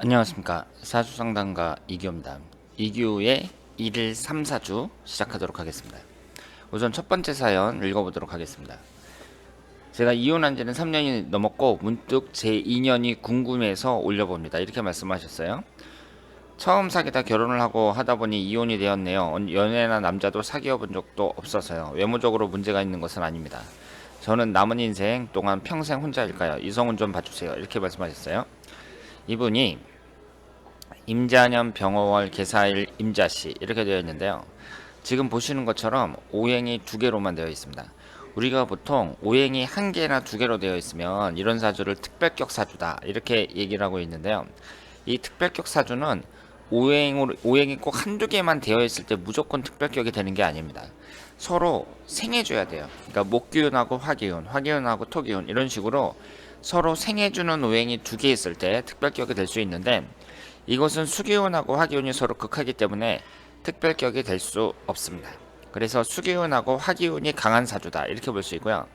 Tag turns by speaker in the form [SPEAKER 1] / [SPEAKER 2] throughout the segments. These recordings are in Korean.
[SPEAKER 1] 안녕하십니까. 사주상담가 이규호입니다. 이규호의 1일 3, 4주 시작하도록 하겠습니다. 우선 첫 번째 사연 읽어보도록 하겠습니다. 제가 이혼한 지는 3년이 넘었고 문득 제 인연이 궁금해서 올려봅니다. 이렇게 말씀하셨어요. 처음 사귀다 결혼을 하고 하다 보니 이혼이 되었네요. 연애나 남자도 사귀어 본 적도 없어서요. 외모적으로 문제가 있는 것은 아닙니다. 저는 남은 인생 동안 평생 혼자일까요? 이성은 좀 봐주세요. 이렇게 말씀하셨어요. 이분이 임자년 병어월 개사일 임자씨 이렇게 되어 있는데요. 지금 보시는 것처럼 오행이 두 개로만 되어 있습니다. 우리가 보통 오행이 한 개나 두 개로 되어 있으면 이런 사주를 특별격 사주다 이렇게 얘기를 하고 있는데요. 이 특별격 사주는 오행이 꼭 한두 개만 되어 있을 때 무조건 특별격이 되는 게 아닙니다. 서로 생해줘야 돼요. 그러니까 목기운하고 화기운, 화기운하고 토기운 이런 식으로 서로 생해주는 오행이 두 개 있을 때 특별격이 될 수 있는데, 이것은 수기운하고 화기운이 서로 극하기 때문에 특별격이 될 수 없습니다. 그래서 수기운하고 화기운이 강한 사주다 이렇게 볼 수 있고요.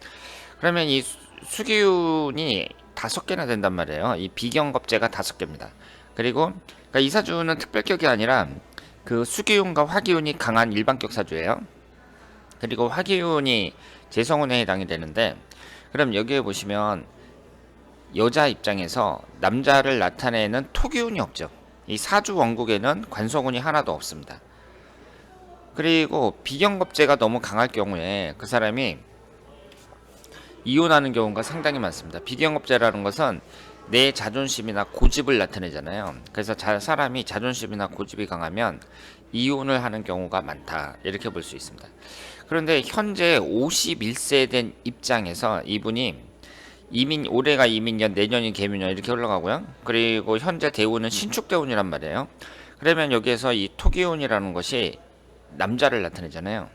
[SPEAKER 1] 그러면 이 수기운이 5개나 된단 말이에요. 이 비경겁제가 5개입니다. 그리고 그러니까 이 사주는 특별격이 아니라 그 수기운과 화기운이 강한 일반격 사주예요. 그리고 화기운이 재성운에 해당이 되는데, 그럼 여기에 보시면 여자 입장에서 남자를 나타내는 토기운이 없죠. 이 사주 원국에는 관성운이 하나도 없습니다. 그리고 비경겁제가 너무 강할 경우에 그 사람이 이혼하는 경우가 상당히 많습니다. 비경겁제라는 것은 내 자존심이나 고집을 나타내잖아요. 그래서 사람이 자존심이나 고집이 강하면 이혼을 하는 경우가 많다 이렇게 볼 수 있습니다. 그런데 현재 51세 된 입장에서 이분이 올해가 이민년, 내년이 개미년 이렇게 흘러가고요. 그리고 현재 대운은 신축대운이란 말이에요. 그러면 여기에서 이 토기운이라는 것이 남자를 나타내잖아요.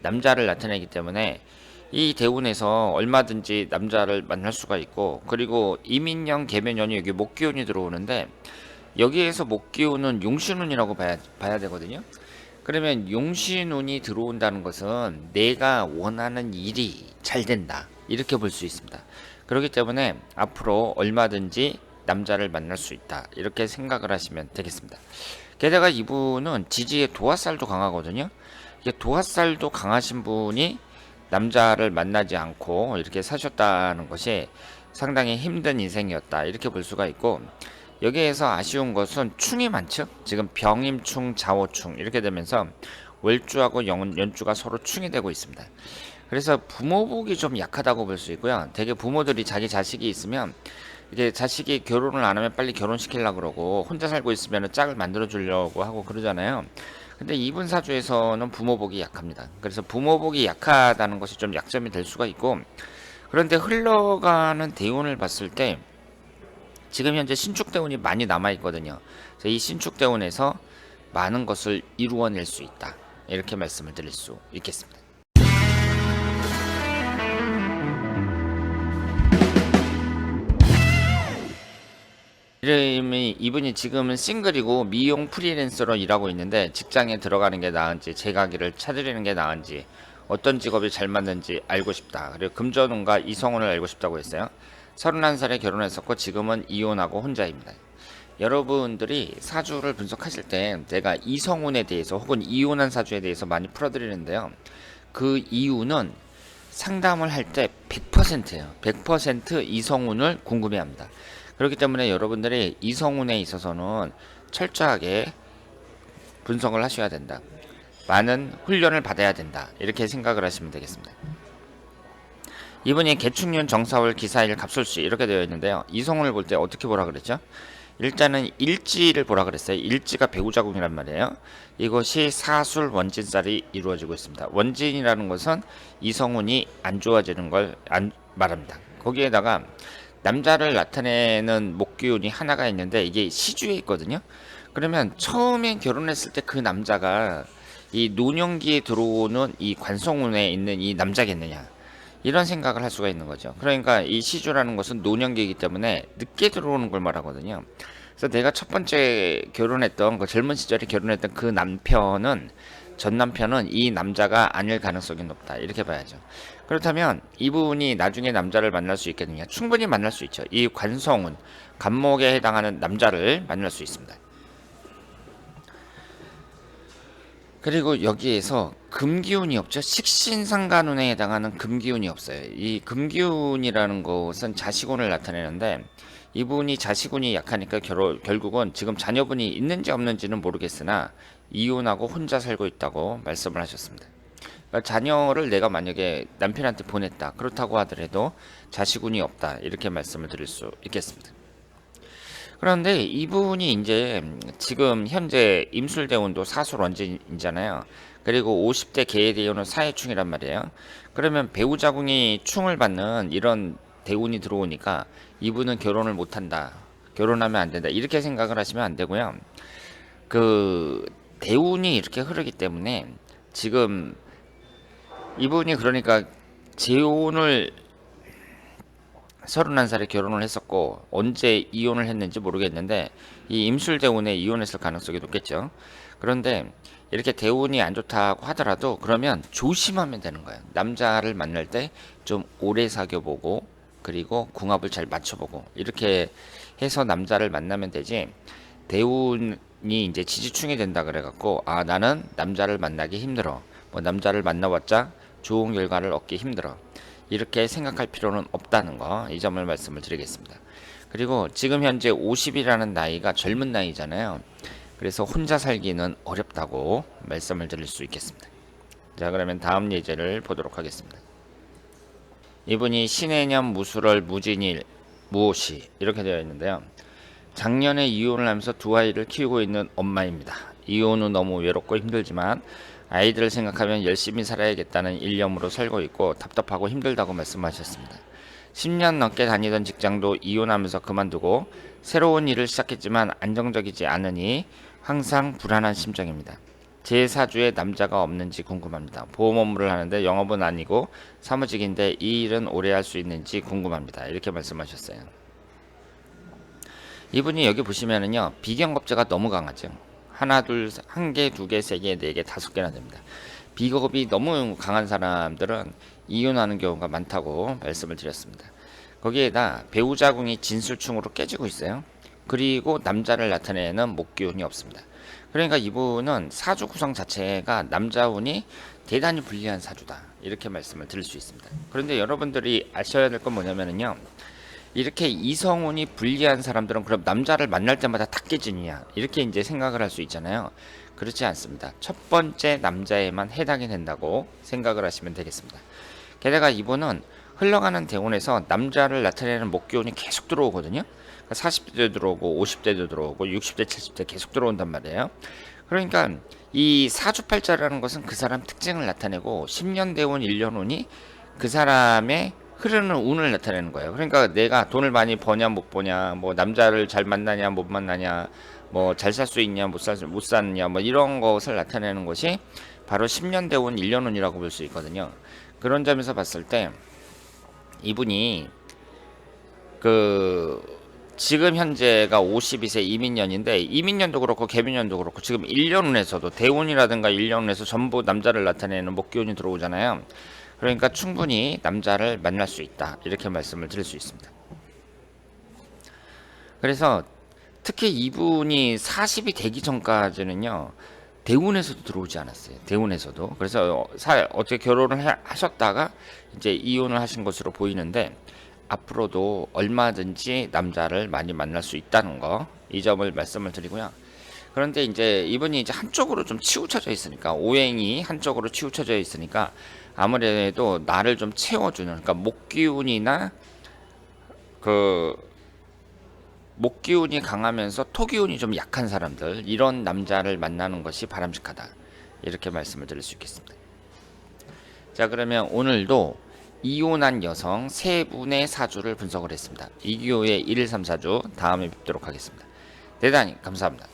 [SPEAKER 1] 남자를 나타내기 때문에 이 대운에서 얼마든지 남자를 만날 수가 있고, 그리고 이민년, 개묘년이 여기 목기운이 들어오는데, 여기에서 목기운은 용신운이라고 봐야 되거든요. 그러면 용신운이 들어온다는 것은 내가 원하는 일이 잘 된다 이렇게 볼 수 있습니다. 그렇기 때문에 앞으로 얼마든지 남자를 만날 수 있다 이렇게 생각을 하시면 되겠습니다. 게다가 이분은 지지에 도화살도 강하거든요. 이게 도화살도 강하신 분이 남자를 만나지 않고 이렇게 사셨다는 것이 상당히 힘든 인생이었다 이렇게 볼 수가 있고, 여기에서 아쉬운 것은 충이 많죠. 지금 병임충, 자오충 이렇게 되면서 월주하고 연주가 서로 충이 되고 있습니다. 그래서 부모복이 좀 약하다고 볼 수 있고요. 되게 부모들이 자기 자식이 있으면 이게 자식이 결혼을 안 하면 빨리 결혼시키려고 그러고, 혼자 살고 있으면 짝을 만들어 주려고 하고 그러잖아요. 근데 이분 사주에서는 부모복이 약합니다. 그래서 부모복이 약하다는 것이 좀 약점이 될 수가 있고, 그런데 흘러가는 대운을 봤을 때 지금 현재 신축대운이 많이 남아있거든요. 그래서 이 신축대운에서 많은 것을 이루어낼 수 있다 이렇게 말씀을 드릴 수 있겠습니다. 이분이 지금은 싱글이고 미용 프리랜서로 일하고 있는데, 직장에 들어가는 게 나은지 재가기를 찾으려는 게 나은지 어떤 직업이 잘 맞는지 알고 싶다. 그리고 금전운과 이성운을 알고 싶다고 했어요. 31살에 결혼했었고 지금은 이혼하고 혼자입니다. 여러분들이 사주를 분석하실 때 내가 이성운에 대해서 혹은 이혼한 사주에 대해서 많이 풀어드리는데요. 그 이유는 상담을 할 때 100%예요. 100% 이성운을 궁금해합니다. 그렇기 때문에 여러분들이 이성운에 있어서는 철저하게 분석을 하셔야 된다. 많은 훈련을 받아야 된다. 이렇게 생각을 하시면 되겠습니다. 이분이 개축년 정사월 기사일 갑술시 이렇게 되어 있는데요. 이성운을 볼 때 어떻게 보라 그랬죠? 일단은 일지를 보라 그랬어요. 일지가 배우자궁이란 말이에요. 이것이 사술 원진살이 이루어지고 있습니다. 원진이라는 것은 이성운이 안 좋아지는 걸 말합니다. 거기에다가 남자를 나타내는 목기운이 하나가 있는데 이게 시주에 있거든요. 그러면 처음에 결혼했을 때 그 남자가 이 노년기에 들어오는 이 관성운에 있는 이 남자겠느냐, 이런 생각을 할 수가 있는 거죠. 그러니까 이 시주라는 것은 노년기이기 때문에 늦게 들어오는 걸 말하거든요. 그래서 내가 첫 번째 결혼했던 그 젊은 시절에 결혼했던 그 남편은 전 남편은 이 남자가 아닐 가능성이 높다. 이렇게 봐야죠. 그렇다면 이분이 나중에 남자를 만날 수 있겠느냐? 충분히 만날 수 있죠. 이 관성운, 간목에 해당하는 남자를 만날 수 있습니다. 그리고 여기에서 금기운이 없죠. 식신상간운에 해당하는 금기운이 없어요. 이 금기운이라는 것은 자식운을 나타내는데 이분이 자식운이 약하니까 결국은 지금 자녀분이 있는지 없는지는 모르겠으나 이혼하고 혼자 살고 있다고 말씀을 하셨습니다. 그러니까 자녀를 내가 만약에 남편한테 보냈다. 그렇다고 하더라도 자식운이 없다. 이렇게 말씀을 드릴 수 있겠습니다. 그런데 이분이 이제 지금 현재 임술대운도 사술원진이잖아요. 그리고 50대 계대운은 사해충이란 말이에요. 그러면 배우자궁이 충을 받는 이런 대운이 들어오니까 이분은 결혼을 못한다. 결혼하면 안 된다. 이렇게 생각을 하시면 안 되고요. 그 대운이 이렇게 흐르기 때문에 지금 이분이 그러니까 재혼을 31살에 결혼을 했었고 언제 이혼을 했는지 모르겠는데 이 임술대운에 이혼했을 가능성이 높겠죠. 그런데 이렇게 대운이 안 좋다고 하더라도 그러면 조심하면 되는 거예요. 남자를 만날 때 좀 오래 사귀어보고 그리고 궁합을 잘 맞춰보고 이렇게 해서 남자를 만나면 되지. 대운이 이제 지지충이 된다 그래갖고 아 나는 남자를 만나기 힘들어. 뭐 남자를 만나봤자 좋은 결과를 얻기 힘들어. 이렇게 생각할 필요는 없다는 거, 이 점을 말씀을 드리겠습니다. 그리고 지금 현재 50이라는 나이가 젊은 나이잖아요. 그래서 혼자 살기는 어렵다고 말씀을 드릴 수 있겠습니다. 자, 그러면 다음 예제를 보도록 하겠습니다. 이분이 신해년 무술월 무진일 무오시 이렇게 되어 있는데요. 작년에 이혼을 하면서 두 아이를 키우고 있는 엄마입니다. 이혼 후 너무 외롭고 힘들지만 아이들을 생각하면 열심히 살아야겠다는 일념으로 살고 있고 답답하고 힘들다고 말씀하셨습니다. 10년 넘게 다니던 직장도 이혼하면서 그만두고 새로운 일을 시작했지만 안정적이지 않으니 항상 불안한 심정입니다. 제 사주에 남자가 없는지 궁금합니다. 보험 업무를 하는데 영업은 아니고 사무직인데 이 일은 오래 할 수 있는지 궁금합니다. 이렇게 말씀하셨어요. 이분이 여기 보시면은요, 비경겁제가 너무 강하죠. 하나, 둘, 한 개, 두 개, 세 개, 네 개, 다섯 개나 됩니다. 비겁이 너무 강한 사람들은 이혼하는 경우가 많다고 말씀을 드렸습니다. 거기에다 배우자궁이 진술충으로 깨지고 있어요. 그리고 남자를 나타내는 목기운이 없습니다. 그러니까 이분은 사주 구성 자체가 남자운이 대단히 불리한 사주다. 이렇게 말씀을 드릴 수 있습니다. 그런데 여러분들이 아셔야 될 건 뭐냐면요. 이렇게 이성운이 불리한 사람들은 그럼 남자를 만날 때마다 다 깨지느냐 이렇게 이제 생각을 할 수 있잖아요. 그렇지 않습니다. 첫 번째 남자에만 해당이 된다고 생각을 하시면 되겠습니다. 게다가 이분은 흘러가는 대운에서 남자를 나타내는 목기운이 계속 들어오거든요. 40대도 들어오고 50대도 들어오고 60대 70대 계속 들어온단 말이에요. 그러니까 이 사주팔자라는 것은 그 사람 특징을 나타내고 10년 대운 1년 운이 그 사람의 흐르는 운을 나타내는 거예요. 그러니까 내가 돈을 많이 버냐 못 버냐, 뭐 남자를 잘 만나냐 못 만나냐, 뭐 잘 살 수 있냐 못 사느냐, 뭐 이런 것을 나타내는 것이 바로 10년 대운 1년 운이라고 볼 수 있거든요. 그런 점에서 봤을 때 이분이 그 지금 현재가 52세 이민년인데 이민년도 그렇고 개민년도 그렇고 지금 1년 운에서도 대운이라든가 1년 운에서 전부 남자를 나타내는 목기운이 들어오잖아요. 그러니까 충분히 남자를 만날 수 있다. 이렇게 말씀을 드릴 수 있습니다. 그래서 특히 이분이 40이 되기 전까지는요. 대운에서도 들어오지 않았어요. 대운에서도. 그래서 어떻게 결혼을 하셨다가 이제 이혼을 하신 것으로 보이는데 앞으로도 얼마든지 남자를 많이 만날 수 있다는 거, 이 점을 말씀을 드리고요. 그런데 이제 이분이 이제 한쪽으로 좀 치우쳐져 있으니까 오행이 한쪽으로 치우쳐져 있으니까 아무래도 나를 좀 채워주는, 그러니까 목기운이나 그 목기운이 강하면서 토기운이 좀 약한 사람들, 이런 남자를 만나는 것이 바람직하다. 이렇게 말씀을 드릴 수 있겠습니다. 자, 그러면 오늘도 이혼한 여성 세 분의 사주를 분석을 했습니다. 이기호의 1, 2, 3, 4주 다음에 뵙도록 하겠습니다. 대단히 감사합니다.